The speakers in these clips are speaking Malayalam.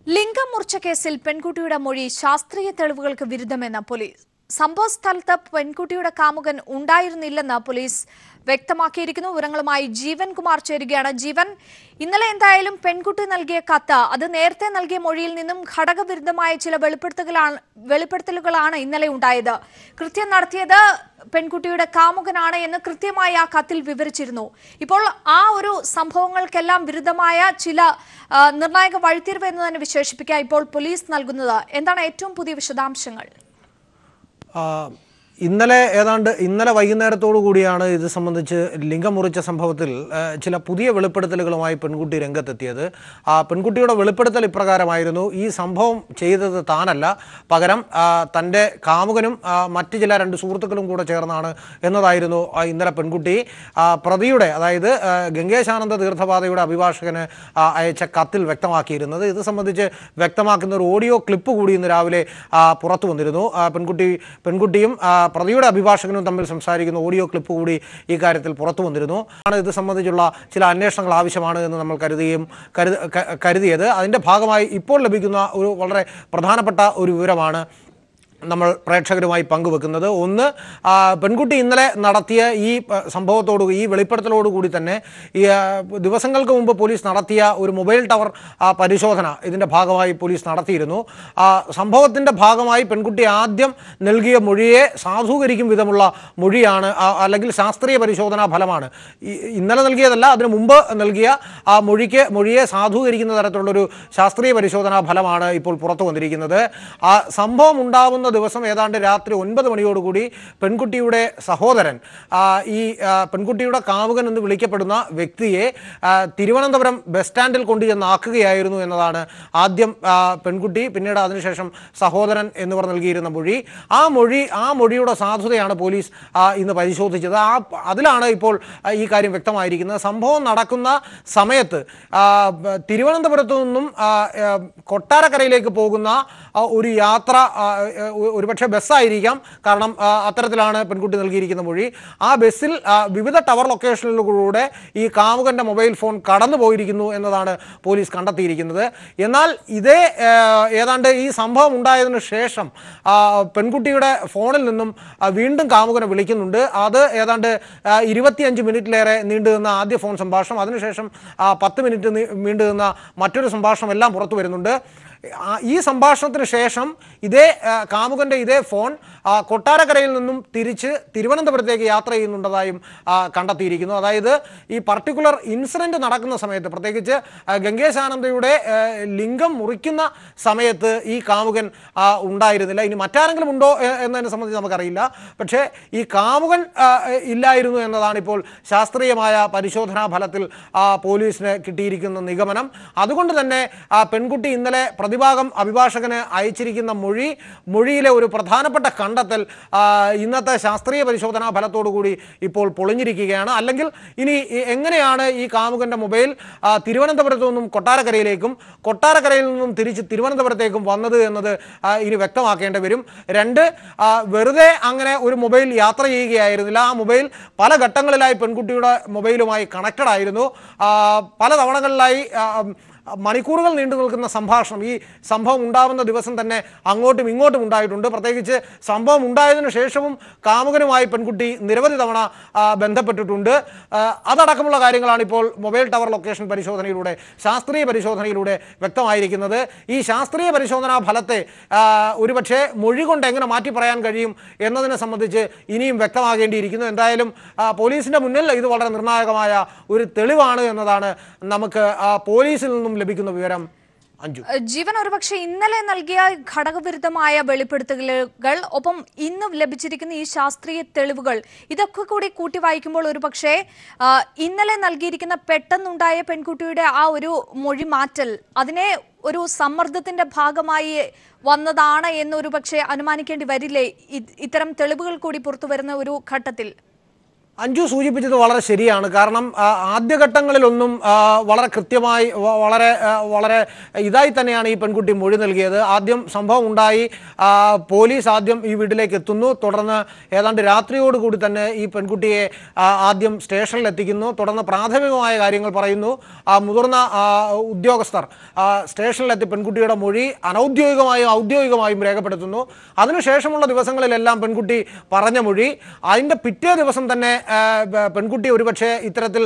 ലിംഗമൂർച്ച കേസിൽ പെൺകുട്ടിയുടെ മൊഴി ശാസ്ത്രീയ തെളിവുകൾക്ക് വിരുദ്ധമെന്ന് പോലീസ്. സംഭവ സ്ഥലത്ത് പെൺകുട്ടിയുടെ കാമുകൻ ഉണ്ടായിരുന്നില്ലെന്ന് പോലീസ് വ്യക്തമാക്കിയിരിക്കുന്നു. വിവരങ്ങളുമായി ജീവൻ കുമാർ ചേരുകയാണ്. ജീവൻ, ഇന്നലെ എന്തായാലും പെൺകുട്ടി നൽകിയ കത്ത് അത് നേരത്തെ നൽകിയ മൊഴിയിൽ നിന്നും ഘടകവിരുദ്ധമായ ചില വെളിപ്പെടുത്തലുകളാണ് ഇന്നലെ ഉണ്ടായത്. കൃത്യം നടത്തിയത് പെൺകുട്ടിയുടെ കാമുകനാണ് എന്ന് കൃത്യമായി ആ കത്തിൽ വിവരിച്ചിരുന്നു. ഇപ്പോൾ ആ ഒരു സംഭവങ്ങൾക്കെല്ലാം വിരുദ്ധമായ ചില നിർണായക വഴിത്തിരിവ് എന്ന് തന്നെ വിശേഷിപ്പിക്കുക ഇപ്പോൾ പോലീസ് നൽകുന്നത്. എന്താണ് ഏറ്റവും പുതിയ വിശദാംശങ്ങൾ? ഇന്നലെ വൈകുന്നേരത്തോടു കൂടിയാണ് ഇത് സംബന്ധിച്ച് ലിംഗം മുറിച്ച സംഭവത്തിൽ ചില പുതിയ വെളിപ്പെടുത്തലുകളുമായി പെൺകുട്ടി രംഗത്തെത്തിയത്. പെൺകുട്ടിയുടെ വെളിപ്പെടുത്തൽ ഇപ്രകാരമായിരുന്നു: ഈ സംഭവം ചെയ്തത് താനല്ല, പകരം തൻ്റെ കാമുകനും മറ്റ് ചില 2 സുഹൃത്തുക്കളും കൂടെ ചേർന്നാണ് എന്നതായിരുന്നു ഇന്നലെ പെൺകുട്ടി പ്രതിയുടെ, അതായത് ഗംഗേശാനന്ദ തീർത്ഥപാതയുടെ അഭിഭാഷകന് അയച്ച കത്തിൽ വ്യക്തമാക്കിയിരുന്നത്. ഇത് സംബന്ധിച്ച് വ്യക്തമാക്കുന്ന ഒരു ഓഡിയോ ക്ലിപ്പ് കൂടി ഇന്ന് രാവിലെ പുറത്തു വന്നിരുന്നു. പെൺകുട്ടിയും പ്രതിയുടെ അഭിഭാഷകനും തമ്മിൽ സംസാരിക്കുന്ന ഓഡിയോ ക്ലിപ്പ് കൂടി ഈ കാര്യത്തിൽ പുറത്തു വന്നിരുന്നു. ഇത് സംബന്ധിച്ചുള്ള ചില അന്വേഷണങ്ങൾ ആവശ്യമാണ് എന്ന് നമ്മൾ കരുതിയത്. അതിൻ്റെ ഭാഗമായി ഇപ്പോൾ ലഭിക്കുന്ന ഒരു വളരെ പ്രധാനപ്പെട്ട ഒരു വിവരമാണ് നമ്മൾ പ്രേക്ഷകരുമായി പങ്കുവെക്കുന്നത്. ഒന്ന്, പെൺകുട്ടി ഇന്നലെ നടത്തിയ ഈ സംഭവത്തോടുകൂടി, ഈ വെളിപ്പെടുത്തലോടുകൂടി തന്നെ ദിവസങ്ങൾക്ക് മുമ്പ് പോലീസ് നടത്തിയ ഒരു മൊബൈൽ ടവർ പരിശോധന ഇതിൻ്റെ ഭാഗമായി പോലീസ് നടത്തിയിരുന്നു. സംഭവത്തിൻ്റെ ഭാഗമായി പെൺകുട്ടി ആദ്യം നൽകിയ മൊഴിയെ സാധൂകരിക്കും വിധമുള്ള മൊഴിയാണ്, അല്ലെങ്കിൽ ശാസ്ത്രീയ പരിശോധനാ ഫലമാണ്. ഇന്നലെ നൽകിയതല്ല, അതിനു മുമ്പ് നൽകിയ ആ മൊഴിയെ സാധൂകരിക്കുന്ന തരത്തിലുള്ളൊരു ശാസ്ത്രീയ പരിശോധനാ ഫലമാണ് ഇപ്പോൾ പുറത്തു വന്നിരിക്കുന്നത്. ആ സംഭവം ഉണ്ടാവുന്ന ദിവസം ഏതാണ്ട് രാത്രി 9 മണിയോടുകൂടി പെൺകുട്ടിയുടെ സഹോദരൻ, ഈ പെൺകുട്ടിയുടെ കാമുകൻ എന്ന് വിളിക്കപ്പെടുന്ന വ്യക്തിയെ തിരുവനന്തപുരം ബസ് സ്റ്റാൻഡിൽ കൊണ്ടുചെന്നാക്കുകയായിരുന്നു എന്നതാണ് ആദ്യം പെൺകുട്ടി, പിന്നീട് അതിനുശേഷം സഹോദരൻ എന്നിവർ നൽകിയിരുന്ന മൊഴി. ആ മൊഴിയുടെ സാധുതയാണ് പോലീസ് ഇന്ന് പരിശോധിച്ചത്. അതിലാണ് ഇപ്പോൾ ഈ കാര്യം വ്യക്തമായിരിക്കുന്നത്. സംഭവം നടക്കുന്ന സമയത്ത് തിരുവനന്തപുരത്തു നിന്നും കൊട്ടാരക്കരയിലേക്ക് പോകുന്ന ഒരു യാത്ര ഒരുപക്ഷെ ബസ്സായിരിക്കാം, കാരണം അത്തരത്തിലാണ് പെൺകുട്ടി നൽകിയിരിക്കുന്ന മൊഴി. ആ ബസ്സിൽ വിവിധ ടവർ ലൊക്കേഷനുകളിലൂടെ ഈ കാമുകൻ്റെ മൊബൈൽ ഫോൺ കടന്നു പോയിരിക്കുന്നു എന്നതാണ് പോലീസ് കണ്ടെത്തിയിരിക്കുന്നത്. എന്നാൽ ഏതാണ്ട് ഈ സംഭവം ഉണ്ടായതിനു ശേഷം പെൺകുട്ടിയുടെ ഫോണിൽ നിന്നും വീണ്ടും കാമുകനെ വിളിക്കുന്നുണ്ട്. അത് ഏതാണ്ട് 25 മിനിറ്റിലേറെ നീണ്ടുനിന്ന ആദ്യ ഫോൺ സംഭാഷണം, അതിനുശേഷം 10 മിനിറ്റ് നീണ്ടുനിന്ന മറ്റൊരു സംഭാഷണം എല്ലാം പുറത്തു വരുന്നുണ്ട്. ഈ സംഭാഷണത്തിന് ശേഷം കാമുകൻ്റെ ഇതേ ഫോൺ കൊട്ടാരക്കരയിൽ നിന്നും തിരിച്ച് തിരുവനന്തപുരത്തേക്ക് യാത്ര ചെയ്യുന്നുണ്ടതായും കണ്ടെത്തിയിരിക്കുന്നു. അതായത് ഈ പർട്ടിക്കുലർ ഇൻസിഡൻറ്റ് നടക്കുന്ന സമയത്ത്, പ്രത്യേകിച്ച് ഗംഗേശാനന്ദയുടെ ലിംഗം മുറിക്കുന്ന സമയത്ത് ഈ കാമുകൻ ഉണ്ടായിരുന്നില്ല. ഇനി മറ്റാരെങ്കിലും ഉണ്ടോ എന്നതിനെ സംബന്ധിച്ച് നമുക്കറിയില്ല. പക്ഷേ ഈ കാമുകൻ ഇല്ലായിരുന്നു എന്നതാണ് ഇപ്പോൾ ശാസ്ത്രീയമായ പരിശോധനാ ഫലത്തിൽ പോലീസിന് കിട്ടിയിരിക്കുന്ന നിഗമനം. അതുകൊണ്ട് തന്നെ പെൺകുട്ടി ഇന്നലെ പ്രതിഭാഗം അഭിഭാഷകന് അയച്ചിരിക്കുന്ന മൊഴിയിലെ ഒരു പ്രധാനപ്പെട്ട കണ്ടെത്തൽ ഇന്നത്തെ ശാസ്ത്രീയ പരിശോധനാ ഫലത്തോടുകൂടി ഇപ്പോൾ പൊളിഞ്ഞിരിക്കുകയാണ്. അല്ലെങ്കിൽ ഇനി എങ്ങനെയാണ് ഈ കാമുകൻ്റെ മൊബൈൽ തിരുവനന്തപുരത്തു നിന്നും കൊട്ടാരക്കരയിൽ നിന്നും തിരിച്ച് തിരുവനന്തപുരത്തേക്കും വന്നത് എന്നത് ഇനി വ്യക്തമാക്കേണ്ടി വരും. 2, വെറുതെ അങ്ങനെ ഒരു മൊബൈൽ യാത്ര ചെയ്യുകയായിരുന്നില്ല. ആ മൊബൈൽ പല ഘട്ടങ്ങളിലായി പെൺകുട്ടിയുടെ മൊബൈലുമായി കണക്റ്റഡ് ആയിരുന്നു. പല തവണകളിലായി മണിക്കൂറുകൾ നീണ്ടു നിൽക്കുന്ന സംഭാഷണം ഈ സംഭവം ഉണ്ടാവുന്ന ദിവസം തന്നെ അങ്ങോട്ടും ഇങ്ങോട്ടും ഉണ്ടായിട്ടുണ്ട്. പ്രത്യേകിച്ച് സംഭവം ഉണ്ടായതിനു ശേഷവും കാമുകനുമായി പെൺകുട്ടി നിരവധി തവണ ബന്ധപ്പെട്ടിട്ടുണ്ട്. അതടക്കമുള്ള കാര്യങ്ങളാണ് ഇപ്പോൾ മൊബൈൽ ടവർ ലൊക്കേഷൻ പരിശോധനയിലൂടെ, ശാസ്ത്രീയ പരിശോധനയിലൂടെ വ്യക്തമായിരിക്കുന്നത്. ഈ ശാസ്ത്രീയ പരിശോധനാ ഫലത്തെ ഒരുപക്ഷെ മൊഴി കൊണ്ട് എങ്ങനെ മാറ്റി പറയാൻ കഴിയും എന്നതിനെ സംബന്ധിച്ച് ഇനിയും വ്യക്തമാകേണ്ടിയിരിക്കുന്നു. എന്തായാലും പോലീസിൻ്റെ മുന്നിൽ ഇത് വളരെ നിർണായകമായ ഒരു തെളിവാണ് എന്നതാണ് നമുക്ക് പോലീസിൽ നിന്നും ലഭിക്കുന്ന വിവരം. ജീവൻ, ഒരുപക്ഷെ ഇന്നലെ നൽകിയ ഘടകവിരുദ്ധമായ വെളിപ്പെടുത്തലുകൾ, ഒപ്പം ഇന്ന് ലഭിച്ചിരിക്കുന്ന ഈ ശാസ്ത്രീയ തെളിവുകൾ, ഇതൊക്കെ കൂടി കൂട്ടി വായിക്കുമ്പോൾ ഒരുപക്ഷെ ഇന്നലെ നൽകിയിരിക്കുന്ന പെട്ടെന്നുണ്ടായ പെൺകുട്ടിയുടെ ആ ഒരു മൊഴി മാറ്റൽ അതിനെ ഒരു സമ്മർദ്ദത്തിന്റെ ഭാഗമായി വന്നതാണ് എന്നൊരു പക്ഷേ അനുമാനിക്കേണ്ടി വരില്ലേ ഇത്തരം തെളിവുകൾ കൂടി പുറത്തു വരുന്ന ഒരു ഘട്ടത്തിൽ? അഞ്ജു സൂചിപ്പിച്ചത് വളരെ ശരിയാണ്. കാരണം ആദ്യഘട്ടങ്ങളിലൊന്നും വളരെ കൃത്യമായി വളരെ ഇതായി തന്നെയാണ് ഈ പെൺകുട്ടി മൊഴി നൽകിയത്. ആദ്യം സംഭവം ഉണ്ടായി, പോലീസ് ആദ്യം ഈ വീട്ടിലേക്ക് എത്തുന്നു. തുടർന്ന് ഏതാണ്ട് രാത്രിയോടുകൂടി തന്നെ ഈ പെൺകുട്ടിയെ ആദ്യം സ്റ്റേഷനിൽ എത്തിക്കുന്നു. തുടർന്ന് പ്രാഥമികമായ കാര്യങ്ങൾ പറയുന്നു. മുതിർന്ന ഉദ്യോഗസ്ഥർ സ്റ്റേഷനിലെത്തി പെൺകുട്ടിയുടെ മൊഴി അനൗദ്യോഗികമായും ഔദ്യോഗികമായും രേഖപ്പെടുത്തുന്നു. അതിനുശേഷമുള്ള ദിവസങ്ങളിലെല്ലാം പെൺകുട്ടി പറഞ്ഞ മൊഴി, അതിൻ്റെ പിറ്റേ ദിവസം തന്നെ പെൺകുട്ടി ഒരുപക്ഷെ ഇത്തരത്തിൽ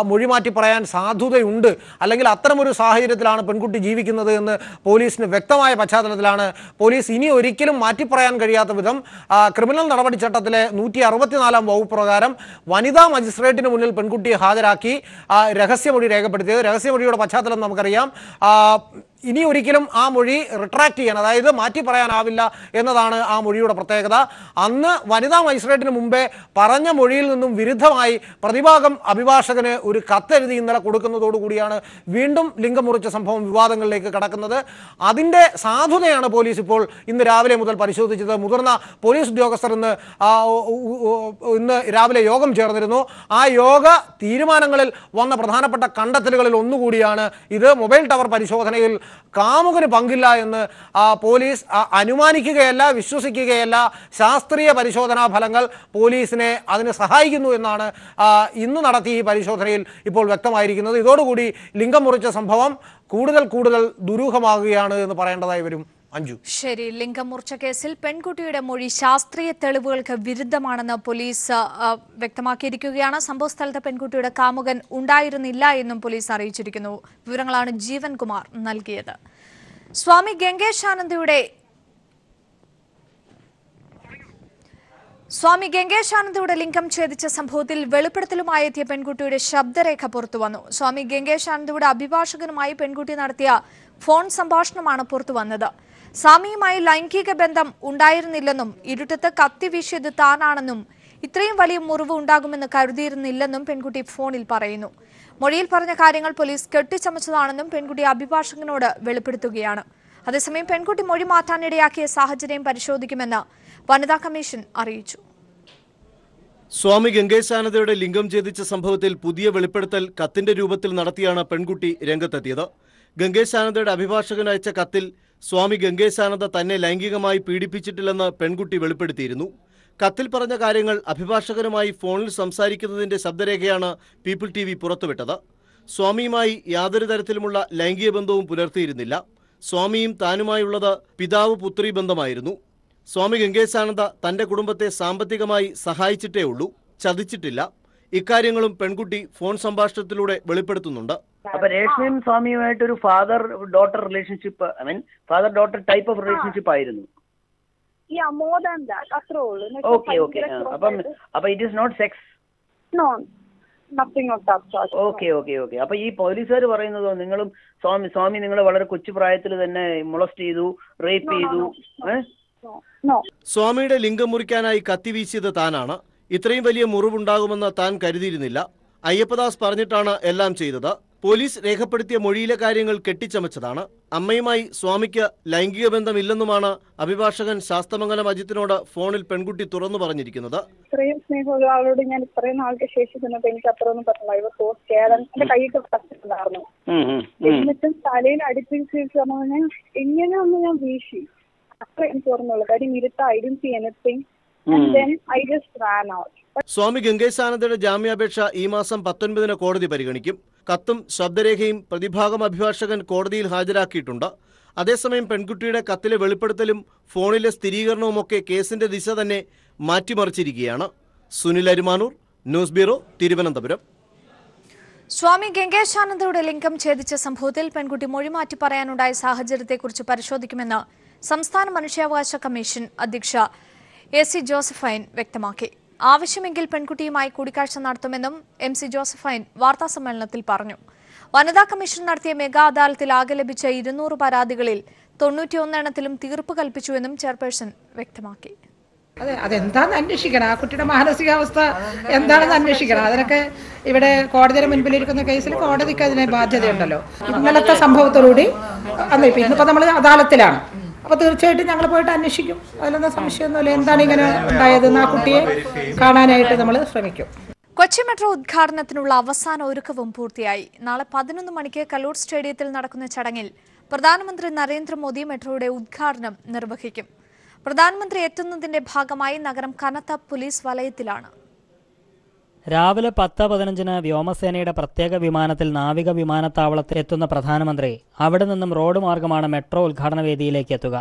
മൊഴി മാറ്റി പറയാൻ സാധുതയുണ്ട്, അല്ലെങ്കിൽ അത്തരമൊരു സാഹചര്യത്തിലാണ് പെൺകുട്ടി ജീവിക്കുന്നത് എന്ന് പോലീസിന് വ്യക്തമായ പശ്ചാത്തലത്തിലാണ് പോലീസ് ഇനി ഒരിക്കലും മാറ്റി പറയാൻ കഴിയാത്ത വിധം ക്രിമിനൽ നടപടിച്ചട്ടത്തിലെ 164 വകുപ്പ് പ്രകാരം വനിതാ മജിസ്ട്രേറ്റിന് മുന്നിൽ പെൺകുട്ടിയെ ഹാജരാക്കി രഹസ്യമൊഴി രേഖപ്പെടുത്തിയത്. രഹസ്യമൊഴിയുടെ പശ്ചാത്തലം നമുക്കറിയാം. ഇനി ഒരിക്കലും ആ മൊഴി റിട്രാക്ട് ചെയ്യാൻ, അതായത് മാറ്റി പറയാനാവില്ല എന്നതാണ് ആ മൊഴിയുടെ പ്രത്യേകത. അന്ന് വനിതാ മജിസ്ട്രേറ്റിന് മുമ്പേ പറഞ്ഞ മൊഴിയിൽ നിന്നും വിരുദ്ധമായി പ്രതിഭാഗം അഭിഭാഷകന് ഒരു കത്തെഴുതി ഇന്നലെ കൊടുക്കുന്നതോടുകൂടിയാണ് വീണ്ടും ലിംഗം മുറിച്ച സംഭവം വിവാദങ്ങളിലേക്ക് കടക്കുന്നത്. അതിൻ്റെ സാധുതയാണ് പോലീസ് ഇപ്പോൾ ഇന്ന് രാവിലെ മുതൽ പരിശോധിച്ചത്. മുതിർന്ന പോലീസ് ഉദ്യോഗസ്ഥർ ഇന്ന് രാവിലെ യോഗം ചേർന്നിരുന്നു. ആ യോഗ തീരുമാനങ്ങളിൽ വന്ന പ്രധാനപ്പെട്ട കണ്ടെത്തലുകളിൽ ഒന്നുകൂടിയാണ് ഇത്. മൊബൈൽ ടവർ പരിശോധനയിൽ കാമുകന് പങ്കില്ല എന്ന് പോലീസ് അനുമാനിക്കുകയല്ല, വിശ്വസിക്കുകയല്ല. ശാസ്ത്രീയ പരിശോധനാ ഫലങ്ങൾ പോലീസിനെ അതിന് സഹായിക്കുന്നു എന്നാണ് ഇന്ന് നടത്തിയ ഈ പരിശോധനയിൽ ഇപ്പോൾ വ്യക്തമായിരിക്കുന്നത്. ഇതോടുകൂടി ലിംഗം മുറിച്ച സംഭവം കൂടുതൽ ദുരൂഹമാകുകയാണ് എന്ന് പറയേണ്ടതായി വരും. അഞ്ജു, ശരി. ലിംഗം മുറിച്ച കേസിൽ പെൺകുട്ടിയുടെ മൊഴി ശാസ്ത്രീയ തെളിവുകൾക്ക് വിരുദ്ധമാണെന്ന് പോലീസ് വ്യക്തമാക്കിയിരിക്കുകയാണ്. സംഭവ സ്ഥലത്ത് പെൺകുട്ടിയുടെ കാമുകൻ ഉണ്ടായിരുന്നില്ല എന്നും പോലീസ് അറിയിച്ചിരിക്കുന്നു. വിവരങ്ങളാണ് ജീവൻകുമാർ നൽകിയത്. സ്വാമി ഗംഗേശാനന്ദയുടെ ലിംഗം ഛേദിച്ച സംഭവത്തിൽ വെളിപ്പെടുത്തലുമായി എത്തിയ പെൺകുട്ടിയുടെ ശബ്ദരേഖ പുറത്തുവന്നു. സ്വാമി ഗംഗേശാനന്ദയുടെ അഭിഭാഷകനുമായി പെൺകുട്ടി നടത്തിയ ഫോൺ സംഭാഷണമാണ് പുറത്തുവന്നത്. സ്വാമിയുമായി ലൈംഗിക ബന്ധം ഉണ്ടായിരുന്നില്ലെന്നും ഇരുട്ടത്ത് കത്തി വീശിയത് താനാണെന്നും ഇത്രയും വലിയ മുറിവ് ഉണ്ടാകുമെന്ന് കരുതിയിരുന്നില്ലെന്നും പെൺകുട്ടി ഫോണിൽ പറയുന്നു. മൊഴിയിൽ പറഞ്ഞ കാര്യങ്ങൾ പോലീസ് കെട്ടിച്ചമച്ചതാണെന്നും പെൺകുട്ടി അഭിഭാഷകനോട് വെളിപ്പെടുത്തുകയാണ്. അതേസമയം പെൺകുട്ടി മൊഴി മാറ്റാനിടയാക്കിയ സാഹചര്യം പരിശോധിക്കുമെന്ന് വനിതാ കമ്മീഷൻ അറിയിച്ചു. സ്വാമി ഗംഗേശാനന്ദയുടെ ലിംഗം ഛേദിച്ച സംഭവത്തിൽ പുതിയ വെളിപ്പെടുത്തൽ കത്തിന്റെ രൂപത്തിൽ നടത്തിയാണ് പെൺകുട്ടി രംഗത്തെത്തിയത്. ഗംഗേശാനന്ദയുടെ അഭിഭാഷകൻ അയച്ച കത്തിൽ സ്വാമി ഗംഗേശാനന്ദ തന്നെ ലൈംഗികമായി പീഡിപ്പിച്ചിട്ടില്ലെന്ന് പെൺകുട്ടി വെളിപ്പെടുത്തിയിരുന്നു. കത്തിൽ പറഞ്ഞ കാര്യങ്ങൾ അഭിഭാഷകനുമായി ഫോണിൽ സംസാരിക്കുന്നതിന്റെ ശബ്ദരേഖയാണ് പീപ്പിൾ TV പുറത്തുവിട്ടത്. സ്വാമിയുമായി യാതൊരു തരത്തിലുമുള്ള ലൈംഗിക ബന്ധവും പുലർത്തിയിരുന്നില്ല. സ്വാമിയും താനുമായുള്ളത് പിതാവ് പുത്രി ബന്ധമായിരുന്നു. സ്വാമി ഗംഗേശാനന്ദ തന്റെ കുടുംബത്തെ സാമ്പത്തികമായി സഹായിച്ചിട്ടേ ഉള്ളൂ, ചതിച്ചിട്ടില്ല. ഇക്കാര്യങ്ങളും പെൺകുട്ടി ഫോൺ സംഭാഷണത്തിലൂടെ വെളിപ്പെടുത്തുന്നുണ്ട്. അപ്പൊ രേഷ്മയും സ്വാമിയുമായിട്ട് ഒരു father daughter relationship, father daughter type of relationship ആയിരുന്നു. ഓക്കെ. അപ്പൊ it is not sex. Okay. അപ്പൊ ഈ പോലീസുകാർ പറയുന്നതോ നിങ്ങളും സ്വാമി നിങ്ങൾ വളരെ കൊച്ചു പ്രായത്തിൽ തന്നെ മൊളസ്റ്റ് ചെയ്തു, റേപ്പ് ചെയ്തു. സ്വാമിയുടെ ലിംഗം മുറിക്കാനായി കത്തിവീശിയത് താനാണ്. ഇത്രയും വലിയ മുറിവുണ്ടാകുമെന്ന് താൻ കരുതിയിരുന്നില്ല. അയ്യപ്പദാസ് പറഞ്ഞിട്ടാണ് എല്ലാം ചെയ്തത്. പോലീസ് രേഖപ്പെടുത്തിയ മൊഴിയിലെ കാര്യങ്ങൾ കെട്ടിച്ചമച്ചതാണ്. അമ്മയുമായി സ്വാമിക്ക് ലൈംഗിക ബന്ധമില്ലെന്നുമാണ് അഭിഭാഷകൻ ശാസ്തമംഗലം അജിത്തിനോട് ഫോണിൽ പെൺകുട്ടി തുറന്നു പറഞ്ഞിരിക്കുന്നത്. ഇത്രയും സ്നേഹമുള്ള ആളോട് ഞാൻ ഇത്രയും നാൾക്ക് ശേഷം ചെന്നപ്പോ എനിക്ക് അത്രയൊന്നും പറ്റില്ല. എന്റെ കൈയൊക്കെ പ്രശ്നമുണ്ടായിരുന്നു. എന്നിട്ടും തലയിൽ അടുപ്പിച്ച് എങ്ങനെയൊന്ന് ഞാൻ വീശി അത്ര എനിക്ക് ഓർമ്മയുള്ളൂ. കാര്യം ഇരുട്ട I didn't see anything and then I just ran out. Swami ഗംഗേശാനന്ദയുടെ ജാമ്യാപേക്ഷ ഈ മാസം 19-ന് കോടതി പരിഗണിക്കും. കത്തും ശബ്ദരേഖയും പ്രതിഭാഗം അഭിഭാഷകൻ കോടതിയിൽ ഹാജരാക്കിയിട്ടുണ്ട്. അതേസമയം പെൺകുട്ടിയുടെ കത്തിലെ വെളിപ്പെടുത്തലും ഫോണിലെ സ്ഥിരീകരണവുമൊക്കെ കേസിന്റെ ദിശ തന്നെ മാറ്റിമറിച്ചിരിക്കുകയാണ്. Sunil Arimanoor, news bureau, Thiruvananthapuram. സ്വാമി ഗംഗേശാനന്ദയുടെ ലിംഗം ഛേദിച്ച സംഭവത്തിൽ പെൺകുട്ടി മൊഴി മാറ്റി പറയാനുണ്ടായ സാഹചര്യത്തെക്കുറിച്ച് പരിശോധിക്കുമെന്ന് സംസ്ഥാന മനുഷ്യാവകാശ കമ്മീഷൻ അധ്യക്ഷ AC ജോസഫൈൻ വ്യക്തമാക്കി. ആവശ്യമെങ്കിൽ പെൺകുട്ടിയുമായി കൂടിക്കാഴ്ച നടത്തുമെന്നും MC ജോസഫൈൻ വാർത്താസമ്മേളനത്തിൽ പറഞ്ഞു. വനിതാ കമ്മീഷൻ നടത്തിയ മെഗാ അദാലത്തിൽ ആകെ ലഭിച്ച 200 പരാതികളിൽ 91 എണ്ണത്തിലും തീർപ്പ് കൽപ്പിച്ചുവെന്നും ചെയർപേഴ്സൺ വ്യക്തമാക്കി. അതെന്താണെന്ന് അന്വേഷിക്കണം. ആ കുട്ടിയുടെ മാനസികാവസ്ഥ എന്താണെന്ന് അന്വേഷിക്കണം. അതിനൊക്കെ ഇവിടെ കോടതിയുടെ മുൻപിലിരിക്കുന്ന കേസിൽ കോടതിക്ക് അതിന് ബാധ്യതയുണ്ടല്ലോ. ഇന്നലത്തെ സംഭവത്തോടുകൂടി ഇന്നിപ്പോൾ നമ്മൾ അദാലത്തിലാണ്. അപ്പോൾ തീർച്ചയായിട്ടും ഞങ്ങൾ പോയിട്ട് അന്വേഷിക്കും. അതിലൊന്നും സംശയമൊന്നുമില്ല. എന്താണ് ഇങ്ങനെ ഉണ്ടായതെന്ന് ആ കുട്ടിയെ കാണാനായിട്ട് നമ്മൾ ശ്രമിക്കും. കൊച്ചി മെട്രോ ഉദ്ഘാടനത്തിനുള്ള അവസാന ഒരുക്കവും പൂർത്തിയായി. നാളെ 11 മണിക്ക് കലൂർ സ്റ്റേഡിയത്തിൽ നടക്കുന്ന ചടങ്ങിൽ പ്രധാനമന്ത്രി നരേന്ദ്രമോദി മെട്രോയുടെ ഉദ്ഘാടനം നിർവഹിക്കും. പ്രധാനമന്ത്രി എത്തുന്നതിന്റെ ഭാഗമായി നഗരം കനത്ത പോലീസ് വലയത്തിലാണ്. രാവിലെ 10:15 വ്യോമസേനയുടെ പ്രത്യേക വിമാനത്തിൽ നാവിക വിമാനത്താവളത്തിൽ എത്തുന്ന പ്രധാനമന്ത്രി അവിടെ നിന്നും റോഡ് മാർഗമാണ് മെട്രോ ഉദ്ഘാടന വേദിയിലേക്ക് എത്തുക.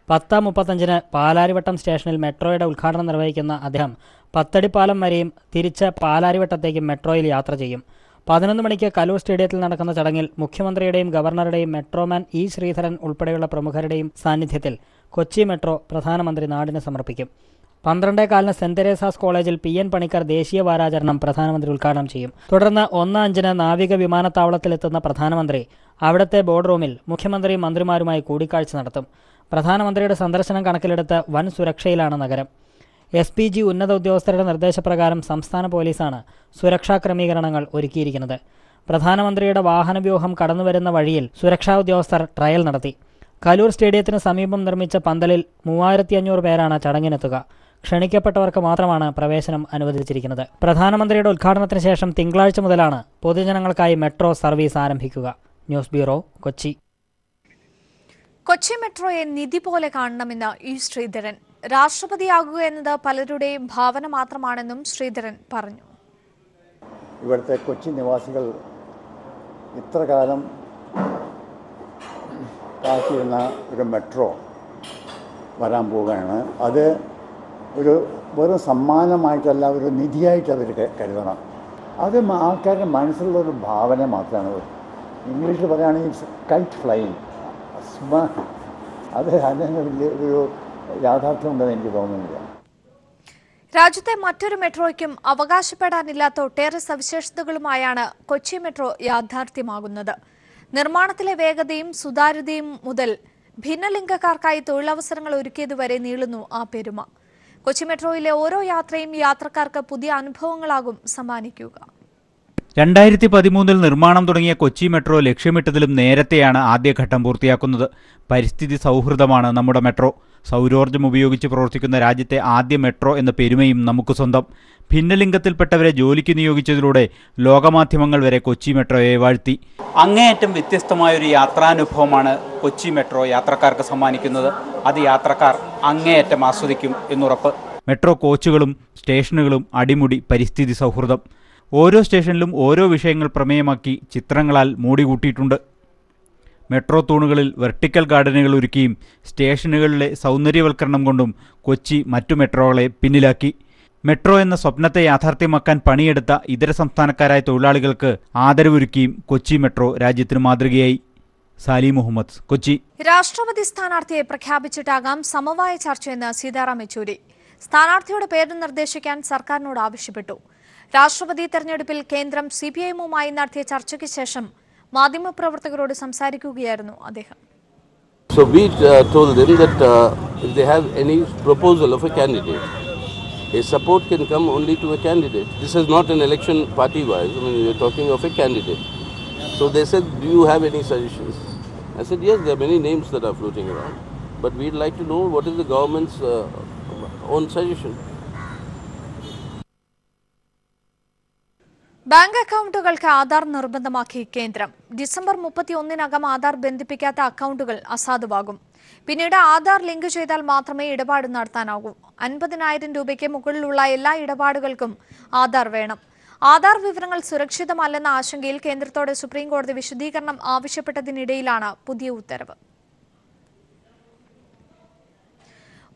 10:35 പാലാരിവട്ടം സ്റ്റേഷനിൽ മെട്രോയുടെ ഉദ്ഘാടനം നിർവഹിക്കുന്ന അദ്ദേഹം പത്തടിപ്പാലം വരെയും തിരിച്ച് പാലാരിവട്ടത്തേക്കും മെട്രോയിൽ യാത്ര ചെയ്യും. 11 മണിക്ക് കലൂർ സ്റ്റേഡിയത്തിൽ നടക്കുന്ന ചടങ്ങിൽ മുഖ്യമന്ത്രിയുടെയും ഗവർണറുടെയും മെട്രോമാൻ ഇ ശ്രീധരൻ ഉൾപ്പെടെയുള്ള പ്രമുഖരുടെയും സാന്നിധ്യത്തിൽ കൊച്ചി മെട്രോ പ്രധാനമന്ത്രി നാടിന് സമർപ്പിക്കും. 12:15 സെന്റ് തെരേസാസ് കോളേജിൽ PN പണിക്കർ ദേശീയ വാരാചരണം പ്രധാനമന്ത്രി ഉദ്ഘാടനം ചെയ്യും. തുടർന്ന് 1:05 നാവിക വിമാനത്താവളത്തിലെത്തുന്ന പ്രധാനമന്ത്രി അവിടുത്തെ ബോർഡ് റൂമിൽ മുഖ്യമന്ത്രിയും മന്ത്രിമാരുമായി കൂടിക്കാഴ്ച നടത്തും. പ്രധാനമന്ത്രിയുടെ സന്ദർശനം കണക്കിലെടുത്ത് വൻ സുരക്ഷയിലാണ് നഗരം. SPG ഉന്നത ഉദ്യോഗസ്ഥരുടെ നിർദ്ദേശപ്രകാരം സംസ്ഥാന പോലീസാണ് സുരക്ഷാ ക്രമീകരണങ്ങൾ ഒരുക്കിയിരിക്കുന്നത്. പ്രധാനമന്ത്രിയുടെ വാഹനവ്യൂഹം കടന്നുവരുന്ന വഴിയിൽ സുരക്ഷാ ഉദ്യോഗസ്ഥർ ട്രയൽ നടത്തി. കലൂർ സ്റ്റേഡിയത്തിന് സമീപം നിർമ്മിച്ച പന്തലിൽ 3500 പേരാണ് ചടങ്ങിനെത്തുക. ക്ഷണിക്കപ്പെട്ടവർക്ക് മാത്രമാണ് പ്രവേശനം അനുവദിച്ചിരിക്കുന്നത്. പ്രധാനമന്ത്രിയുടെ ഉദ്ഘാടനത്തിന് ശേഷം തിങ്കളാഴ്ച മുതലാണ് പൊതുജനങ്ങൾക്കായി മെട്രോ സർവീസ് ആരംഭിക്കുക. News bureau, Kochi. കൊച്ചി മെട്രോയെ നിധി പോലെ കാണണമെന്ന് ഇ ശ്രീധരൻ. രാഷ്ട്രപതിയാകുക എന്നത് പലരുടെയും ഭാവന മാത്രമാണെന്നും ശ്രീധരൻ പറഞ്ഞു. ഇവിടുത്തെ കൊച്ചി നിവാസികൾ ഇത്ര കാലം കാത്തിരുന്ന ഒരു മെട്രോ വരാൻ പോവുകയാണ്. അത് ഒരു വെറും സമ്മാനമായിട്ടല്ല, ഒരു നിധിയായിട്ട് അവർ കരുതണം. അത് ആൾക്കാരുടെ മനസ്സിലുള്ളൊരു ഭാവന മാത്രമാണ്. ഇംഗ്ലീഷിൽ പറയുകയാണെങ്കിൽ കൈറ്റ് ഫ്ലൈയിങ്. അത് അതിന് വലിയ ഒരു യാഥാർത്ഥ്യമുണ്ടെന്ന് എനിക്ക് തോന്നുന്നില്ല. രാജ്യത്തെ മറ്റൊരു മെട്രോയ്ക്കും അവകാശപ്പെടാനില്ലാത്ത ഒട്ടേറെ സവിശേഷതകളുമായാണ് കൊച്ചി മെട്രോ യാഥാർത്ഥ്യമാകുന്നത്. നിർമ്മാണത്തിലെ വേഗതയും സുതാര്യതയും മുതൽ ഭിന്നലിംഗക്കാർക്കായി തൊഴിലവസരങ്ങൾ ഒരുക്കിയതുവരെ നീളുന്നു ആ പെരുമ. കൊച്ചി മെട്രോയിലെ ഓരോ യാത്രയും യാത്രക്കാർക്ക് പുതിയ അനുഭവങ്ങളാകും സമ്മാനിക്കുക. 2013 നിർമ്മാണം തുടങ്ങിയ കൊച്ചി മെട്രോ ലക്ഷ്യമിട്ടതിലും നേരത്തെയാണ് ആദ്യഘട്ടം പൂർത്തിയാക്കുന്നത്. പരിസ്ഥിതി സൗഹൃദമാണ് നമ്മുടെ മെട്രോ. സൗരോർജ്ജം ഉപയോഗിച്ച് പ്രവർത്തിക്കുന്ന രാജ്യത്തെ ആദ്യ മെട്രോ എന്ന പെരുമയും നമുക്ക് സ്വന്തം. ഭിന്നലിംഗത്തിൽപ്പെട്ടവരെ ജോലിക്ക് നിയോഗിച്ചതിലൂടെ ലോകമാധ്യമങ്ങൾ വരെ കൊച്ചി മെട്രോയെ വാഴ്ത്തി. അങ്ങേയറ്റം വ്യത്യസ്തമായൊരു യാത്രാനുഭവമാണ് കൊച്ചി മെട്രോ യാത്രക്കാർക്ക് സമ്മാനിക്കുന്നത്. അത് യാത്രക്കാർ അങ്ങേയറ്റം ആസ്വദിക്കും എന്നുറപ്പ്. മെട്രോ കോച്ചുകളും സ്റ്റേഷനുകളും അടിമുടി പരിസ്ഥിതി സൗഹൃദം. ഓരോ സ്റ്റേഷനിലും ഓരോ വിഷയങ്ങൾ പ്രമേയമാക്കി ചിത്രങ്ങളാൽ മൂടികൂട്ടിയിട്ടുണ്ട്. മെട്രോ തൂണുകളിൽ വെർട്ടിക്കൽ ഗാർഡനുകൾ ഒരുക്കിയും സ്റ്റേഷനുകളിലെ സൗന്ദര്യവൽക്കരണം കൊണ്ടും കൊച്ചി മറ്റു മെട്രോകളെ പിന്നിലാക്കി. മെട്രോ എന്ന സ്വപ്നത്തെ യാഥാർത്ഥ്യമാക്കാൻ പണിയെടുത്ത ഇതര സംസ്ഥാനക്കാരായ തൊഴിലാളികൾക്ക് ആദരവൊരുക്കിയും കൊച്ചി മെട്രോ രാജ്യത്തിന് മാതൃകയായി. സാലി മുഹമ്മദ്, കൊച്ചി. രാഷ്ട്രപതി സ്ഥാനാർത്ഥിയെ പ്രഖ്യാപിച്ചിട്ടാകാം സമവായ ചർച്ചയെന്ന് സീതാറാം യെച്ചൂരി. സ്ഥാനാർത്ഥിയുടെ പേര് നിർദ്ദേശിക്കാൻ സർക്കാരിനോട് ആവശ്യപ്പെട്ടു. രാഷ്ട്രപതി തെരഞ്ഞെടുപ്പിൽ കേന്ദ്രം CPIM-വുമായി നടത്തിയ ചർച്ചയ്ക്ക് ശേഷം മാധ്യമപ്രവർത്തകരോട് സംസാരിക്കുകയായിരുന്നു അദ്ദേഹം. So we told them that if they have any proposal of a candidate, a support can come only to a candidate. This is not an election party-wise. I mean, we are talking of a candidate. So they said, do you have any suggestions? I said, yes, there are many names that are floating around. But we'd like to know what is the government's own suggestion. Bank അക്കൗണ്ടുകൾക്ക് ആധാർ നിർബന്ധമാക്കി കേന്ദ്രം. ഡിസംബർ 31-നകം ആധാർ ബന്ധിപ്പിക്കാത്ത അക്കൗണ്ടുകൾ അസാധുവാകും. പിന്നീട് ആധാർ ലിങ്ക് ചെയ്താൽ മാത്രമേ ഇടപാട് നടത്താനാകൂ. 50,000 രൂപയ്ക്ക് മുകളിലുള്ള എല്ലാ ഇടപാടുകൾക്കും ആധാർ വേണം. ആധാർ വിവരങ്ങൾ സുരക്ഷിതമല്ലെന്ന ആശങ്കയിൽ കേന്ദ്രത്തോട് സുപ്രീംകോടതി വിശദീകരണം ആവശ്യപ്പെട്ടതിനിടയിലാണ് പുതിയ ഉത്തരവ്.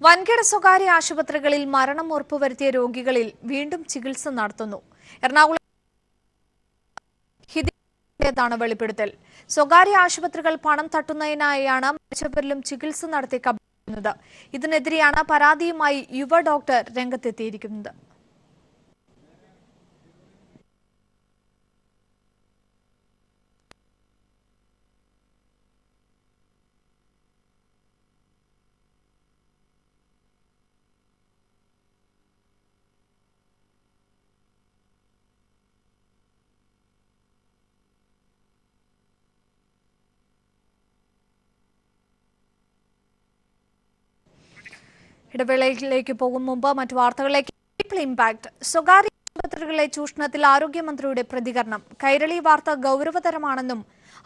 വൻകിട സ്വകാര്യ ആശുപത്രികളിൽ മരണം ഉറപ്പുവരുത്തിയ രോഗികളിൽ വീണ്ടും ചികിത്സ നടത്തുന്നു. എറണാകുളം ാണ് വെളിപ്പെടുത്തൽ. സ്വകാര്യ ആശുപത്രികൾ പണം തട്ടുന്നതിനായാണ് മരിച്ചവരിലും ചികിത്സ നടത്തി കബളിപ്പിക്കുന്നത്. ഇതിനെതിരെയാണ് പരാതിയുമായി യുവ ഡോക്ടർ രംഗത്തെത്തിയിരിക്കുന്നത്. ഇടവേളയിലേക്ക് പോകും മുമ്പ് മറ്റു വാർത്തകളിലേക്ക്. ഇംപാക്ട് സ്വകാര്യ ആശുപത്രികളിലെ ചൂഷണത്തിൽ ആരോഗ്യമന്ത്രിയുടെ പ്രതികരണം. കൈരളി വാർത്ത ഗൗരവതരമാണെന്നും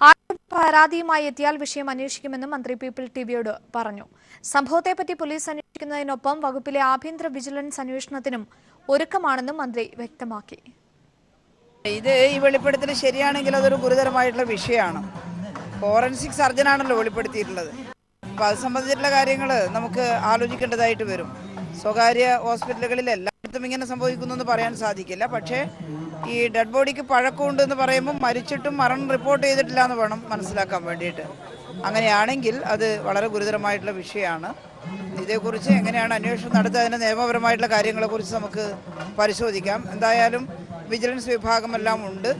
ആരും പരാതിയുമായി എത്തിയാൽ വിഷയം അന്വേഷിക്കുമെന്നും മന്ത്രി പീപ്പിൾ ടിവിയോട് പറഞ്ഞു. സംഭവത്തെപ്പറ്റി പോലീസ് അന്വേഷിക്കുന്നതിനൊപ്പം വകുപ്പിലെ ആഭ്യന്തര വിജിലൻസ് അന്വേഷണത്തിനും ഒരുക്കമാണെന്നും മന്ത്രി വ്യക്തമാക്കി. ഇത് ഈ വെളിപ്പെടുത്തൽ ശരിയാണെങ്കിൽ അതൊരു ഗുരുതരമായിട്ടുള്ള വിഷയമാണ്. ഫോറൻസിക് സർജനാണല്ലോ വെളിപ്പെടുത്തിയിട്ടുള്ളത്. അപ്പോൾ അത് സംബന്ധിച്ചിട്ടുള്ള കാര്യങ്ങൾ നമുക്ക് ആലോചിക്കേണ്ടതായിട്ട് വരും. സ്വകാര്യ ഹോസ്പിറ്റലുകളിൽ എല്ലായിടത്തും ഇങ്ങനെ സംഭവിക്കുന്നു എന്ന് പറയാൻ സാധിക്കില്ല. പക്ഷേ ഈ ഡെഡ് ബോഡിക്ക് പഴക്കമുണ്ടെന്ന് പറയുമ്പോൾ മരിച്ചിട്ടും മരണം റിപ്പോർട്ട് ചെയ്തിട്ടില്ല എന്ന് വേണം മനസ്സിലാക്കാൻ വേണ്ടിയിട്ട്. അങ്ങനെയാണെങ്കിൽ അത് വളരെ ഗുരുതരമായിട്ടുള്ള വിഷയമാണ്. ഇതേക്കുറിച്ച് എങ്ങനെയാണ് അന്വേഷണം നടത്തുക, അതിൻ്റെ നിയമപരമായിട്ടുള്ള കാര്യങ്ങളെക്കുറിച്ച് നമുക്ക് പരിശോധിക്കാം. എന്തായാലും വിജിലൻസ് വിഭാഗമെല്ലാം ഉണ്ട്.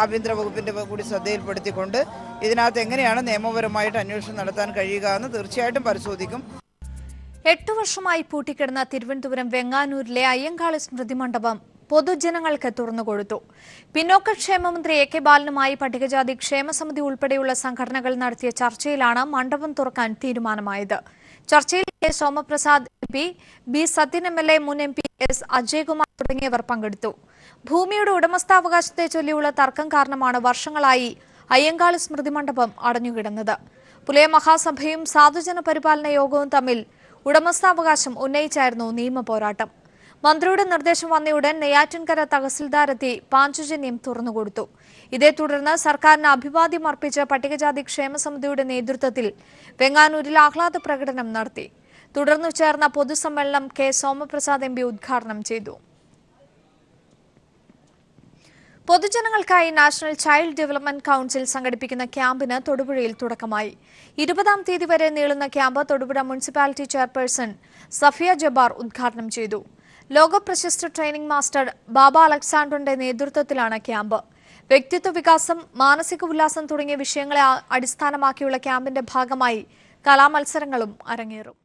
ആഭ്യന്തര വകുപ്പിൻ്റെ കൂടി ശ്രദ്ധയിൽപ്പെടുത്തിക്കൊണ്ട് ഇതിനകത്ത് എങ്ങനെയാണ് നിയമപരമായിട്ട് അന്വേഷണം നടത്താൻ കഴിയുക എന്ന് തീർച്ചയായിട്ടും പരിശോധിക്കും. 8 വർഷമായി പൂട്ടിക്കിടന്ന തിരുവനന്തപുരം വെങ്ങാനൂരിലെ അയ്യങ്കാളി സ്മൃതി മണ്ഡപം പൊതുജനങ്ങൾക്ക് തുറന്നുകൊടുത്തു. പിന്നോക്കക്ഷേമമന്ത്രി എ കെ ബാലനുമായി പട്ടികജാതി ക്ഷേമസമിതി ഉൾപ്പെടെയുള്ള സംഘടനകൾ നടത്തിയ ചർച്ചയിലാണ് മണ്ഡപം തുറക്കാൻ തീരുമാനമായത്. ചർച്ചയിൽ K Somaprasad MP, B Sathyan MLA, മുൻ MP എസ് അജയ്കുമാർ തുടങ്ങിയവർ പങ്കെടുത്തു. ഭൂമിയുടെ ഉടമസ്ഥാവകാശത്തെ ചൊല്ലിയുള്ള തർക്കം കാരണമാണ് വർഷങ്ങളായി അയ്യങ്കാളി സ്മൃതി മണ്ഡപം അടഞ്ഞുകിടന്നത്. പുലയ മഹാസഭയും സാധുജന പരിപാലന യോഗവും തമ്മിൽ ഉടമസ്ഥാവകാശം ഉന്നയിച്ചായിരുന്നു നിയമ പോരാട്ടം. മന്ത്രിയുടെ നിർദ്ദേശം വന്നയുടൻ നെയ്യാറ്റിൻകര തഹസിൽദാരെത്തി പാഞ്ചജന്യം തുറന്നുകൊടുത്തു. ഇതേ തുടർന്ന് സർക്കാരിന് അഭിവാദ്യം അർപ്പിച്ച പട്ടികജാതി ക്ഷേമസമിതിയുടെ നേതൃത്വത്തിൽ വെങ്ങാനൂരിൽ ആഹ്ലാദ പ്രകടനം നടത്തി. തുടർന്നു ചേർന്ന പൊതുസമ്മേളനം കെ സോമപ്രസാദ് MP ഉദ്ഘാടനം ചെയ്തു. പൊതുജനങ്ങൾക്കായി നാഷണൽ ചൈൽഡ് ഡെവലപ്മെന്റ് കൌൺസിൽ സംഘടിപ്പിക്കുന്ന ക്യാമ്പിന് തൊടുപുഴയിൽ തുടക്കമായി. 20-ാം തീയതി വരെ നീളുന്ന camp Thodupuzha municipality chairperson Safiya Jabbar ഉദ്ഘാടനം ചെയ്തു. ലോക പ്രശസ്ത ട്രെയിനിംഗ് മാസ്റ്റർ ബാബ അലക്സാണ്ടറിന്റെ നേതൃത്വത്തിലാണ് ക്യാമ്പ്. വ്യക്തിത്വ വികാസം, മാനസിക ഉല്ലാസം തുടങ്ങിയ വിഷയങ്ങളെ അടിസ്ഥാനമാക്കിയുള്ള ക്യാമ്പിന്റെ ഭാഗമായി കലാമത്സരങ്ങളും അരങ്ങേറും.